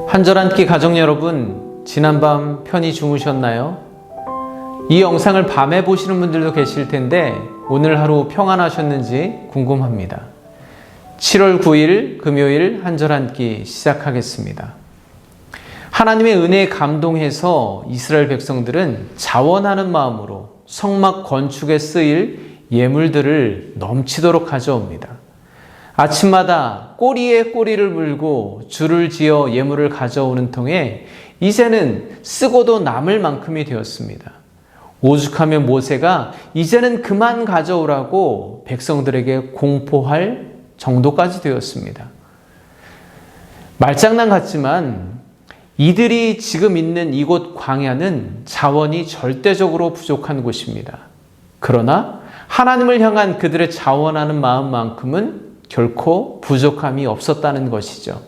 한절한끼 가족 여러분, 지난밤 편히 주무셨나요? 이 영상을 밤에 보시는 분들도 계실 텐데 오늘 하루 평안하셨는지 궁금합니다. 7월 9일 금요일 한절한끼 시작하겠습니다. 하나님의 은혜에 감동해서 이스라엘 백성들은 자원하는 마음으로 성막 건축에 쓰일 예물들을 넘치도록 가져옵니다. 아침마다 꼬리에 꼬리를 물고 줄을 지어 예물을 가져오는 통에 이제는 쓰고도 남을 만큼이 되었습니다. 오죽하면 모세가 이제는 그만 가져오라고 백성들에게 공포할 정도까지 되었습니다. 말장난 같지만 이들이 지금 있는 이곳 광야는 자원이 절대적으로 부족한 곳입니다. 그러나 하나님을 향한 그들의 자원하는 마음만큼은 결코 부족함이 없었다는 것이죠.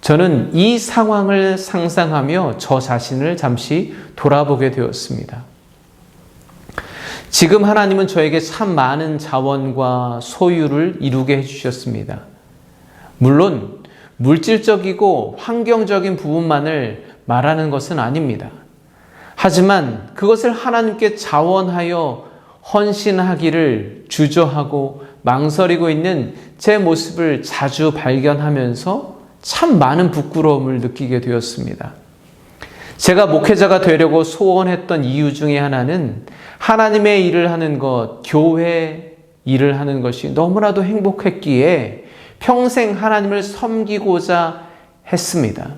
저는 이 상황을 상상하며 저 자신을 잠시 돌아보게 되었습니다. 지금 하나님은 저에게 참 많은 자원과 소유를 이루게 해주셨습니다. 물론 물질적이고 환경적인 부분만을 말하는 것은 아닙니다. 하지만 그것을 하나님께 자원하여 헌신하기를 주저하고 망설이고 있는 제 모습을 자주 발견하면서 참 많은 부끄러움을 느끼게 되었습니다. 제가 목회자가 되려고 소원했던 이유 중에 하나는 하나님의 일을 하는 것, 교회 일을 하는 것이 너무나도 행복했기에 평생 하나님을 섬기고자 했습니다.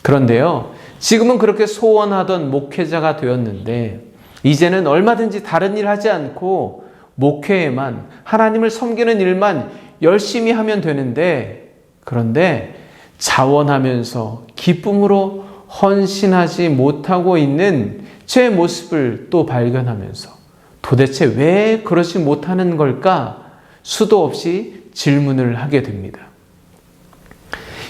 그런데요, 지금은 그렇게 소원하던 목회자가 되었는데 이제는 얼마든지 다른 일 하지 않고 목회에만, 하나님을 섬기는 일만 열심히 하면 되는데, 그런데 자원하면서 기쁨으로 헌신하지 못하고 있는 제 모습을 또 발견하면서 도대체 왜 그러지 못하는 걸까? 수도 없이 질문을 하게 됩니다.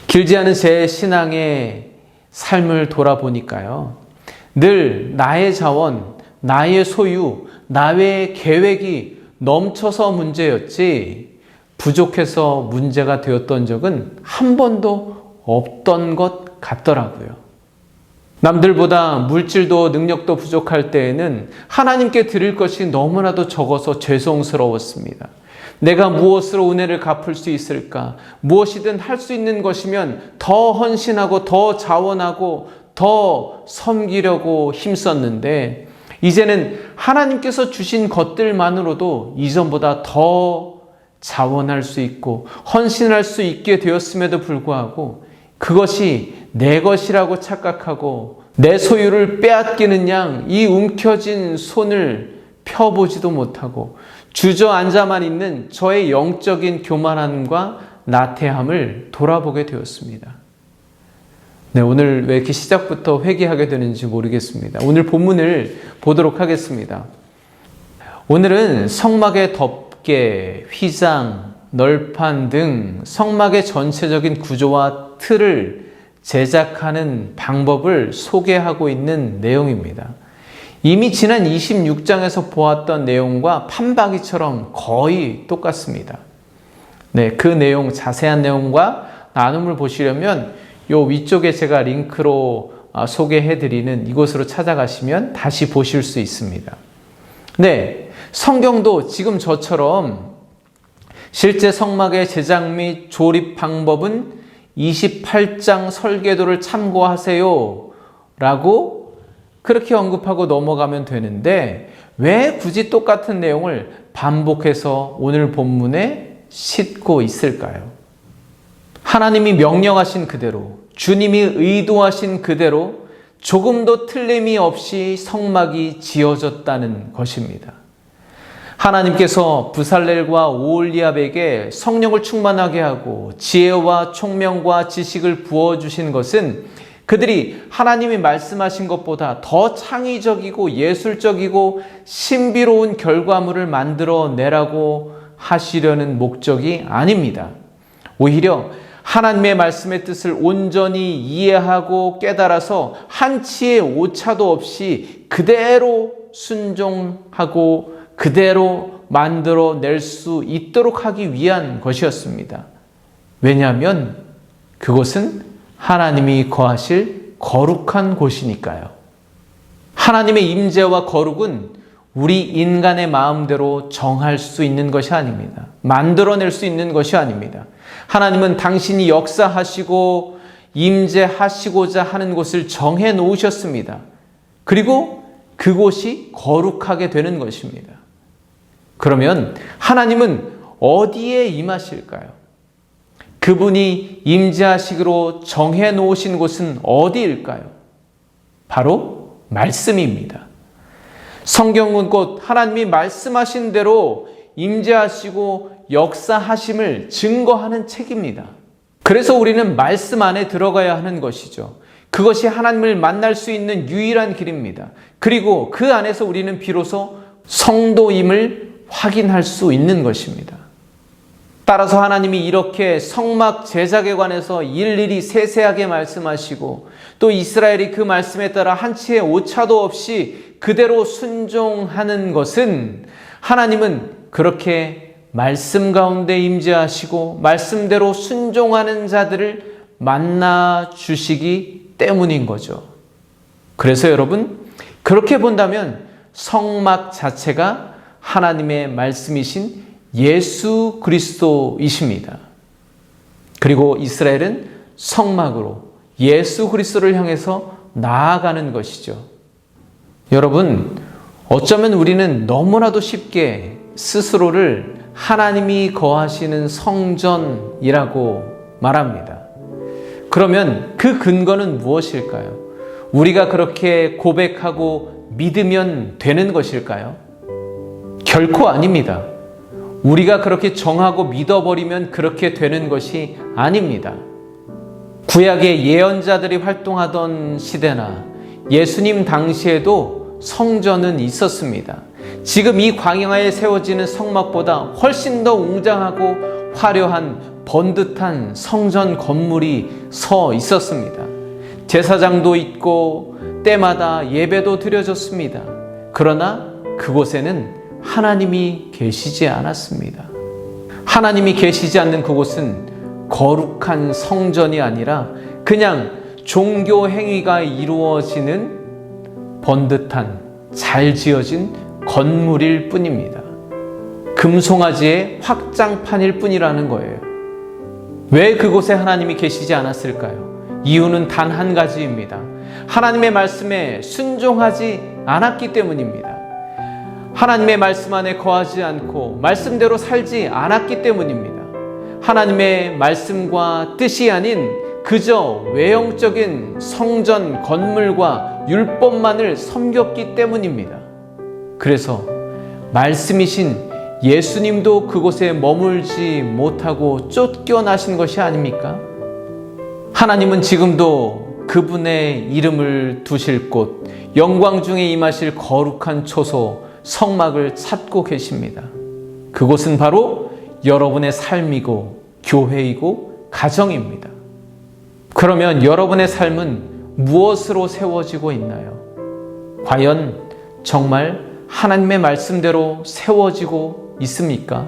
길지 않은 제 신앙의 삶을 돌아보니까요, 늘 나의 자원, 나의 소유, 나의 계획이 넘쳐서 문제였지 부족해서 문제가 되었던 적은 한 번도 없던 것 같더라고요. 남들보다 물질도 능력도 부족할 때에는 하나님께 드릴 것이 너무나도 적어서 죄송스러웠습니다. 내가 무엇으로 은혜를 갚을 수 있을까? 무엇이든 할 수 있는 것이면 더 헌신하고 더 자원하고 더 섬기려고 힘썼는데 이제는 하나님께서 주신 것들만으로도 이전보다 더 자원할 수 있고 헌신할 수 있게 되었음에도 불구하고 그것이 내 것이라고 착각하고 내 소유를 빼앗기는 양 이 움켜진 손을 펴보지도 못하고 주저앉아만 있는 저의 영적인 교만함과 나태함을 돌아보게 되었습니다. 네, 오늘 왜 이렇게 시작부터 회개하게 되는지 모르겠습니다. 오늘 본문을 보도록 하겠습니다. 오늘은 성막의 덮개, 휘장, 널판 등 성막의 전체적인 구조와 틀을 제작하는 방법을 소개하고 있는 내용입니다. 이미 지난 26장에서 보았던 내용과 판박이처럼 거의 똑같습니다. 네, 그 내용, 자세한 내용과 나눔을 보시려면 요 위쪽에 제가 링크로 소개해드리는 이곳으로 찾아가시면 다시 보실 수 있습니다. 네, 성경도 지금 저처럼 실제 성막의 제작 및 조립 방법은 28장 설계도를 참고하세요 라고 그렇게 언급하고 넘어가면 되는데 왜 굳이 똑같은 내용을 반복해서 오늘 본문에 싣고 있을까요? 하나님이 명령하신 그대로, 주님이 의도하신 그대로 조금도 틀림이 없이 성막이 지어졌다는 것입니다. 하나님께서 브살렐과 오홀리압에게 성령을 충만하게 하고 지혜와 총명과 지식을 부어주신 것은 그들이 하나님이 말씀하신 것보다 더 창의적이고 예술적이고 신비로운 결과물을 만들어내라고 하시려는 목적이 아닙니다. 오히려 하나님의 말씀의 뜻을 온전히 이해하고 깨달아서 한치의 오차도 없이 그대로 순종하고 그대로 만들어낼 수 있도록 하기 위한 것이었습니다. 왜냐하면 그것은 하나님이 거하실 거룩한 곳이니까요. 하나님의 임재와 거룩은 우리 인간의 마음대로 정할 수 있는 것이 아닙니다. 만들어낼 수 있는 것이 아닙니다. 하나님은 당신이 역사하시고 임재하시고자 하는 곳을 정해 놓으셨습니다. 그리고 그곳이 거룩하게 되는 것입니다. 그러면 하나님은 어디에 임하실까요? 그분이 임재하시기로 정해 놓으신 곳은 어디일까요? 바로 말씀입니다. 성경은 곧 하나님이 말씀하신 대로 임재하시고 역사하심을 증거하는 책입니다. 그래서 우리는 말씀 안에 들어가야 하는 것이죠. 그것이 하나님을 만날 수 있는 유일한 길입니다. 그리고 그 안에서 우리는 비로소 성도임을 확인할 수 있는 것입니다. 따라서 하나님이 이렇게 성막 제작에 관해서 일일이 세세하게 말씀하시고 또 이스라엘이 그 말씀에 따라 한치의 오차도 없이 그대로 순종하는 것은 하나님은 그렇게 말씀 가운데 임재하시고 말씀대로 순종하는 자들을 만나 주시기 때문인 거죠. 그래서 여러분, 그렇게 본다면 성막 자체가 하나님의 말씀이신 예수 그리스도이십니다. 그리고 이스라엘은 성막으로 예수 그리스도를 향해서 나아가는 것이죠. 여러분, 어쩌면 우리는 너무나도 쉽게 스스로를 하나님이 거하시는 성전이라고 말합니다. 그러면 그 근거는 무엇일까요? 우리가 그렇게 고백하고 믿으면 되는 것일까요? 결코 아닙니다. 우리가 그렇게 정하고 믿어버리면 그렇게 되는 것이 아닙니다. 구약의 예언자들이 활동하던 시대나 예수님 당시에도 성전은 있었습니다. 지금 이 광야에 세워지는 성막보다 훨씬 더 웅장하고 화려한 번듯한 성전 건물이 서 있었습니다. 제사장도 있고 때마다 예배도 드려졌습니다. 그러나 그곳에는 하나님이 계시지 않았습니다. 하나님이 계시지 않는 그곳은 거룩한 성전이 아니라 그냥 종교 행위가 이루어지는 번듯한 잘 지어진 건물일 뿐입니다. 금송아지의 확장판일 뿐이라는 거예요. 왜 그곳에 하나님이 계시지 않았을까요? 이유는 단 한 가지입니다. 하나님의 말씀에 순종하지 않았기 때문입니다. 하나님의 말씀 안에 거하지 않고 말씀대로 살지 않았기 때문입니다. 하나님의 말씀과 뜻이 아닌 그저 외형적인 성전 건물과 율법만을 섬겼기 때문입니다. 그래서 말씀이신 예수님도 그곳에 머물지 못하고 쫓겨나신 것이 아닙니까? 하나님은 지금도 그분의 이름을 두실 곳, 영광 중에 임하실 거룩한 초소, 성막을 찾고 계십니다. 그곳은 바로 여러분의 삶이고 교회이고 가정입니다. 그러면 여러분의 삶은 무엇으로 세워지고 있나요? 과연 정말 하나님의 말씀대로 세워지고 있습니까?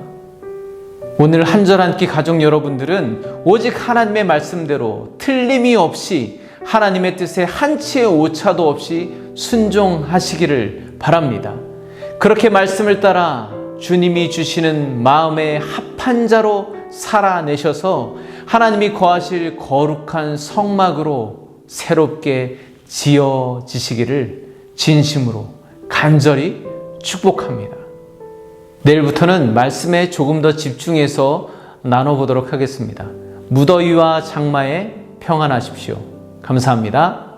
오늘 한 절 한 끼 가족 여러분들은 오직 하나님의 말씀대로 틀림이 없이 하나님의 뜻에 한치의 오차도 없이 순종하시기를 바랍니다. 그렇게 말씀을 따라 주님이 주시는 마음의 합한 자로 살아내셔서 하나님이 거하실 거룩한 성막으로 새롭게 지어지시기를 진심으로 간절히 축복합니다. 내일부터는 말씀에 조금 더 집중해서 나눠보도록 하겠습니다. 무더위와 장마에 평안하십시오. 감사합니다.